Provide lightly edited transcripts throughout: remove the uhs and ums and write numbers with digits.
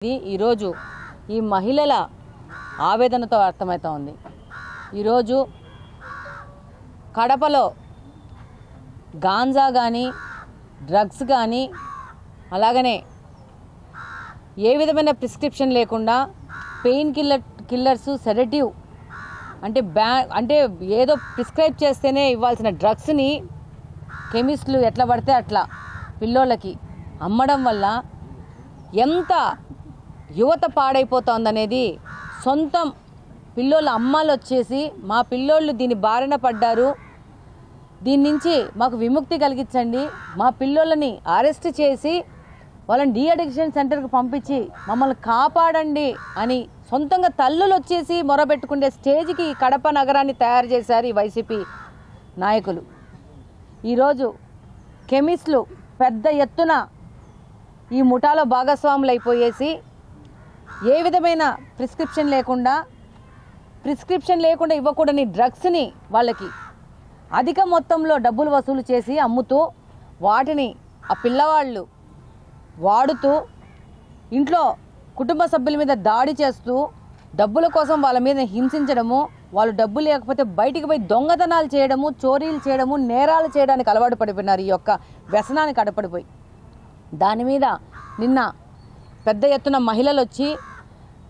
ఈరోజు ఈ మహిళల ఆవేదనతో అర్థమవుతా ఉంది. ఈరోజు కడపలో గాంజా కానీ డ్రగ్స్ కానీ అలాగనే ఏ విధమైన ప్రిస్క్రిప్షన్ లేకుండా పెయిన్ కిల్లర్స్ సెడేటివ్ అంటే ఏదో ప్రిస్క్రైబ్ చేస్తేనే ఇవ్వాల్సిన డ్రగ్స్ని కెమిస్టులు ఎట్లా పడితే అట్లా పిల్లోళ్ళకి అమ్మడం వల్ల ఎంత యువత పాడైపోతుందనేది సొంతం పిల్లోళ్ళ అమ్మాలు వచ్చేసి మా పిల్లోళ్ళు దీని బారిన పడ్డారు, దీని నుంచి మాకు విముక్తి కలిగించండి, మా పిల్లోళ్ళని అరెస్ట్ చేసి వాళ్ళని డీ అడిక్షన్ సెంటర్కి పంపించి మమ్మల్ని కాపాడండి అని సొంతంగా తల్లులు వచ్చేసి మొరబెట్టుకునే స్టేజ్కి కడప నగరాన్ని తయారు చేశారు ఈ వైసీపీ నాయకులు. ఈరోజు కెమిస్టులు పెద్ద ఎత్తున ఈ ముఠాలో భాగస్వాములు అయిపోయేసి ఏ విధమైన ప్రిస్క్రిప్షన్ లేకుండా ఇవ్వకూడని డ్రగ్స్ని వాళ్ళకి అధిక మొత్తంలో డబ్బులు వసూలు చేసి అమ్ముతూ వాటిని ఆ పిల్లవాళ్ళు వాడుతూ ఇంట్లో కుటుంబ సభ్యుల మీద దాడి చేస్తూ డబ్బుల కోసం వాళ్ళ మీద హింసించడము, వాళ్ళు డబ్బులు లేకపోతే బయటికి పోయి దొంగతనాలు చేయడము, చోరీలు చేయడము, నేరాలు చేయడానికి అలవాటు పడిపోయినారు. ఈ యొక్క వ్యసనానికి అడపడిపోయి దాని మీద నిన్న పెద్ద ఎత్తున మహిళలు వచ్చి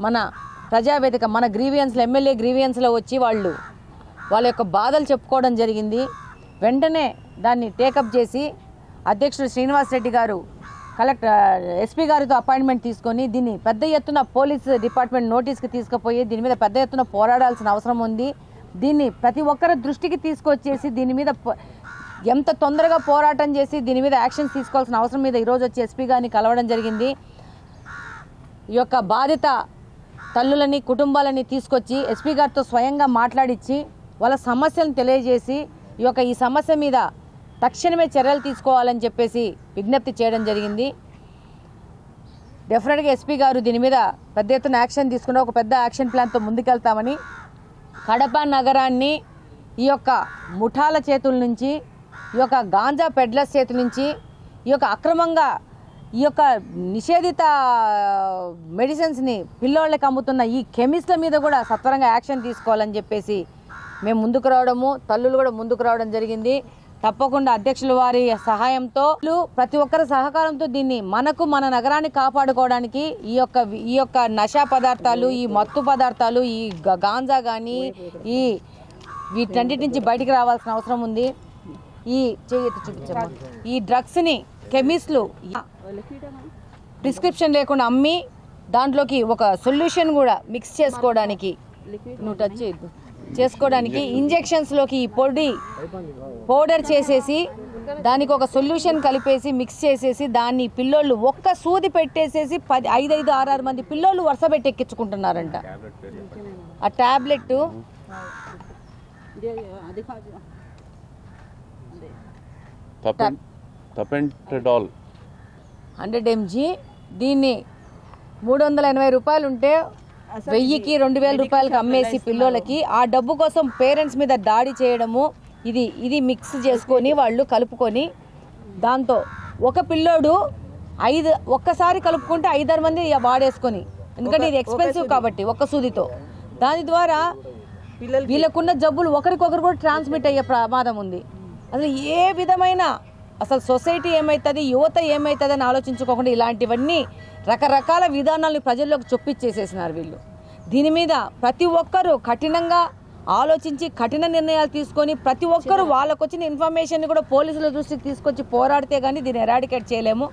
మన ప్రజావేదిక మన గ్రీవియన్స్లో ఎమ్మెల్యే గ్రీవియన్స్లో వచ్చి వాళ్ళ యొక్క బాధలు చెప్పుకోవడం జరిగింది. వెంటనే దాన్ని టేకప్ చేసి అధ్యక్షుడు శ్రీనివాస్ రెడ్డి గారు ఎస్పీ గారితో అపాయింట్మెంట్ తీసుకొని దీన్ని పెద్ద ఎత్తున పోలీస్ డిపార్ట్మెంట్ నోటీస్కి తీసుకుపోయి దీని మీద పెద్ద ఎత్తున పోరాడాల్సిన అవసరం ఉంది. దీన్ని ప్రతి ఒక్కరి దృష్టికి తీసుకొచ్చేసి దీని మీద ఎంత తొందరగా పోరాటం చేసి దీని మీద యాక్షన్స్ తీసుకోవాల్సిన అవసరం మీద ఈరోజు వచ్చి ఎస్పీ గారిని కలవడం జరిగింది. ఈ యొక్క బాధిత తల్లులని కుటుంబాలని తీసుకొచ్చి ఎస్పీ గారితో స్వయంగా మాట్లాడించి వాళ్ళ సమస్యలను తెలియజేసి ఈ సమస్య మీద తక్షణమే చర్యలు తీసుకోవాలని చెప్పేసి విజ్ఞప్తి చేయడం జరిగింది. డెఫినెట్గా ఎస్పీ గారు దీని మీద పెద్ద ఎత్తున యాక్షన్ తీసుకుని ఒక పెద్ద యాక్షన్ ప్లాన్తో ముందుకెళ్తామని, కడప నగరాన్ని ఈ యొక్క ముఠాల చేతుల నుంచి, ఈ యొక్క గాంజా పెడ్లర్స్ చేతుల నుంచి, ఈ యొక్క అక్రమంగా ఈ యొక్క నిషేధిత మెడిసిన్స్ని పిల్లోళ్ళకి అమ్ముతున్న ఈ కెమిస్ట్ల మీద కూడా సత్వరంగా యాక్షన్ తీసుకోవాలని చెప్పేసి మేము ముందుకు రావడము, తల్లులు కూడా ముందుకు రావడం జరిగింది. తప్పకుండా అధ్యక్షుల వారి సహాయంతో ప్రతి ఒక్కరి సహకారంతో దీన్ని మన నగరాన్ని కాపాడుకోవడానికి ఈ యొక్క నశా పదార్థాలు, ఈ మత్తు పదార్థాలు, ఈ గాంజా కానీ వీటన్నిటి నుంచి బయటికి రావాల్సిన అవసరం ఉంది. ఈ డ్రగ్స్ని కెమిస్టులు ప్రిస్క్రిప్షన్ లేకుండా అమ్మి దాంట్లోకి ఒక సొల్యూషన్ కూడా మిక్స్ చేసుకోవడానికి ఇంజెక్షన్స్లోకి ఈ పౌడర్ చేసేసి దానికి ఒక సొల్యూషన్ కలిపేసి మిక్స్ చేసేసి దాన్ని పిల్లోళ్ళు ఒక్క సూది పెట్టేసేసి 5, 6 మంది పిల్లోళ్ళు వరుస పెట్టి ఎక్కించుకుంటున్నారంట. ఆ టాబ్లెట్ టపెంటడాల్ 100 mg దీన్ని 380 రూపాయలు ఉంటే 1000కి 2000 రూపాయలకి అమ్మేసి పిల్లోళ్ళకి ఆ డబ్బు కోసం పేరెంట్స్ మీద దాడి చేయడము, ఇది మిక్స్ చేసుకొని వాళ్ళు కలుపుకొని దాంతో ఒక పిల్లోడు ఒక్కసారి కలుపుకుంటే 5-6 మంది వాడేసుకొని, ఎందుకంటే ఇది ఎక్స్పెన్సివ్ కాబట్టి ఒక్క సూదితో దాని ద్వారా వీళ్ళకున్న జబ్బులు ఒకరికొకరు కూడా ట్రాన్స్మిట్ అయ్యే ప్రమాదం ఉంది. అసలు ఏ విధమైన సొసైటీ ఏమవుతుంది, యువత ఏమవుతుంది అని ఆలోచించుకోకుండా ఇలాంటివన్నీ రకరకాల విధానాలను ప్రజల్లోకి చొప్పించేసేసినారు వీళ్ళు. దీని మీద ప్రతి ఒక్కరూ కఠినంగా ఆలోచించి కఠిన నిర్ణయాలు తీసుకొని ప్రతి ఒక్కరూ వాళ్ళకు వచ్చిన ఇన్ఫర్మేషన్ కూడా పోలీసుల దృష్టికి తీసుకొచ్చి పోరాడితే కానీ దీన్ని ఎరాడికేట్ చేయలేము.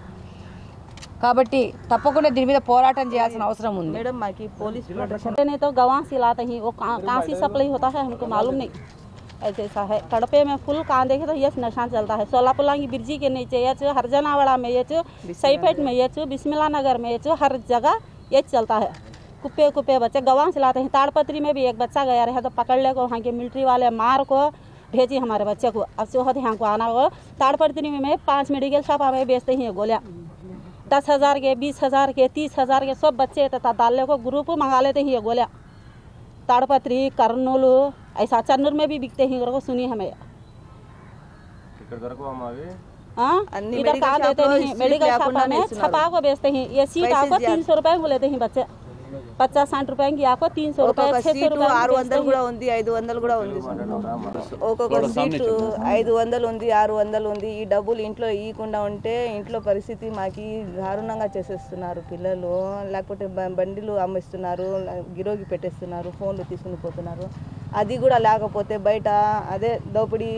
కాబట్టి తప్పకుండా దీని మీద పోరాటం చేయాల్సిన అవసరం ఉంది. మేడం మాకి పోలీస్ ప్రొటెక్షన్ तो गवाह से लाते ही वो कहाँ से सप्लाई होता है हमको मालूम नहीं. ऐसा है कड़पे में फुल कहाँ देखे तो ये नशा चलता है. सोलापुलांगी बिरजी के नीचे ये हरजनावाड़ा में ये सईपेट में ये बिस्मिल्ला नगर में ये हर जगह ये चलता है. कुप्पे बच्चे गवाह से लाते हैं. ताड़पत्री में भी एक बच्चा गया रहा तो पकड़ ले को वहाँ के मिलिट्री वाले मार को भेजी हमारे बच्चे को. अब से होते यहाँ को आना हो. ताड़पत्री में 5 मेडिकल शॉप हमें बेचते हैं गोलियाँ 10,000 के 20,000 के 30,000 के सब बच्चे तथा डालने को ग्रुप मंगा लेते हैं ये गोलियाँ. ताड़पत्री कर्नूल ऐसा चन्नूर में भी बिकते हैं. सुनिए हमें हाँ अन्नी इधर कहाँ मेडिकल देते शॉप नहीं लो, मेडिकल स्लिप शॉप लेకుండా में ఇస్తున్నారు. छपा को बेचते हैं ये सीट पैसे आपको ज्यादा। 300 रुपए को लेते हैं बच्चे 50-60 रुपए की आपको 300 रुपए ఒక్కొక్క 600 సీటు रुपए 600 కూడా ఉంది 500 కూడా ఉంది ఒక్కొక్క సీటు 500 ఉంది 600 ఉంది ఈ డబ్బులు ఇంట్లో ఇవ్వకుండా ఉంటే ఇంట్లో పరిస్థితి మాకి దారుణంగా చేసేస్తున్నారు పిల్లలు లేకపోతే బండిలు అమ్మిస్తున్నారు గిరోగి పెట్టేస్తున్నారు ఫోన్లు తీసుకుని పోతున్నారు అది కూడా లేకపోతే బయట అదే దోపిడీ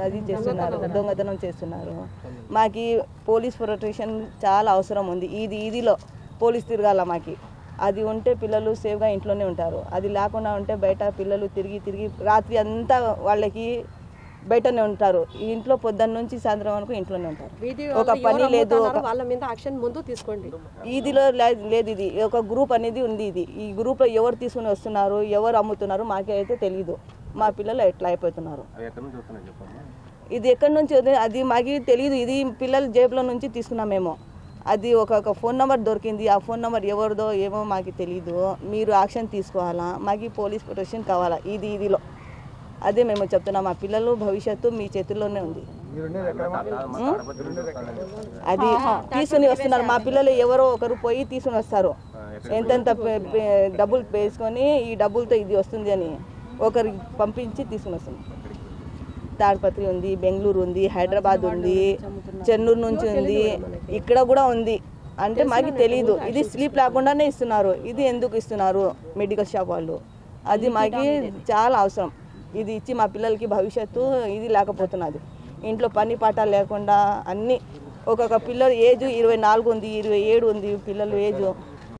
అది చేస్తున్నారు దొంగతనం చేస్తున్నారు మాకి పోలీస్ ప్రొటెక్షన్ చాలా అవసరం ఉంది ఇదిలో పోలీస్ తిరగాల మాకి అది ఉంటే పిల్లలు సేఫ్గా ఇంట్లోనే ఉంటారు అది లేకుండా ఉంటే బయట పిల్లలు తిరిగి రాత్రి అంతా వాళ్ళకి బయటనే ఉంటారు ఇంట్లో పొద్దున్న నుంచి సాయంత్రం వరకు ఇంట్లోనే ఉంటారు ఒక పని లేదు వాళ్ళ మీద యాక్షన్ ముందు తీసుకోండి ఇదిలో లేదు ఇది ఒక గ్రూప్ అనేది ఉంది ఈ గ్రూప్లో ఎవరు తీసుకుని వస్తున్నారు ఎవరు అమ్ముతున్నారు మాకైతే తెలియదు మా పిల్లలు ఎట్లా అయిపోతున్నారు ఇది ఎక్కడి నుంచి అది మాకు తెలియదు ఇది పిల్లల జేబులో నుంచి తీసుకున్నామేమో అది ఒక ఫోన్ నెంబర్ దొరికింది ఆ ఫోన్ నెంబర్ ఎవరిదో ఏమో మాకు తెలీదు మీరు యాక్షన్ తీసుకోవాలా మాకు పోలీస్ ప్రొటెక్షన్ కావాలా ఇదిలో అదే మేము చెప్తున్నాం మా పిల్లలు భవిష్యత్తు మీ చేతుల్లోనే ఉంది అది తీసుకుని వస్తున్నారు మా పిల్లలు ఎవరో ఒకరు పోయి తీసుకుని వస్తారు ఎంతెంత డబ్బులు వేసుకొని ఈ డబ్బులతో ఇది వస్తుంది అని ఒకరికి పంపించి తీసుకుని వస్తున్నారు తాడిపత్రి ఉంది బెంగళూరు ఉంది హైదరాబాద్ ఉంది చెన్నూరు నుంచి ఉంది ఇక్కడ కూడా ఉంది అంటే మాకు తెలియదు ఇది స్లీప్ లేకుండానే ఇస్తున్నారు ఇది ఎందుకు ఇస్తున్నారు మెడికల్ షాప్ వాళ్ళు అది మాకు చాలా అవసరం ఇది ఇచ్చి మా పిల్లలకి భవిష్యత్తు ఇది లేకపోతున్నది ఇంట్లో పని పాట లేకుండా అన్నీ ఒక్కొక్క పిల్లలు ఏజ్ 24 ఉంది 27 ఉంది పిల్లలు ఏజ్